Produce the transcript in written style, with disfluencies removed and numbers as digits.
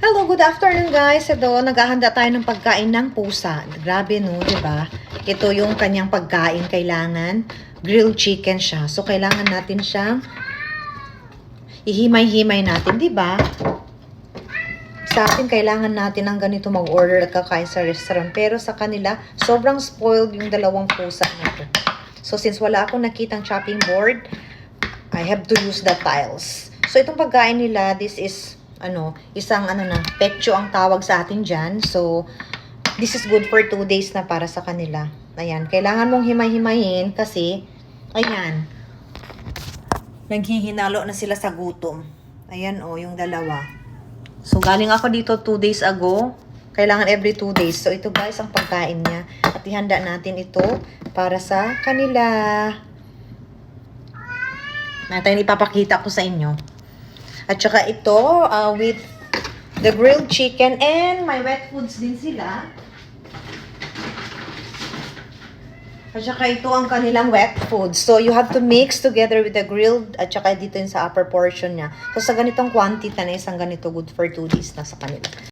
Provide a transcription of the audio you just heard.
Hello, good afternoon guys. Ito, naghahanda tayo ng pagkain ng pusa. Grabe no, di ba? Ito yung kanyang pagkain. Kailangan grilled chicken siya. So, kailangan natin siyang ihimay-himay natin, di ba? Sa atin, kailangan natin ng ganito mag-order at kakain sa restaurant. Pero sa kanila, sobrang spoiled yung dalawang pusa nito. So, since wala akong nakitang chopping board, I have to use the tiles. So, itong pagkain nila, this is isang pecho ang tawag sa atin dyan. So, this is good for 2 days na para sa kanila. Ayan, kailangan mong himay-himayin kasi, ayan, naghihinalo na sila sa gutom. Ayan yung dalawa. So, galing ako dito 2 days ago. Kailangan every 2 days. So, ito guys, ang pagkain niya. At ihanda natin ito para sa kanila. Natin ipapakita ko sa inyo. At saka ito, with the grilled chicken and my wet foods din sila. At saka ito ang kanilang wet foods. So, you have to mix together with the grilled at saka dito yun sa upper portion niya. So, sa ganitong quantity na isang ganito good for 2 days na sa kanila.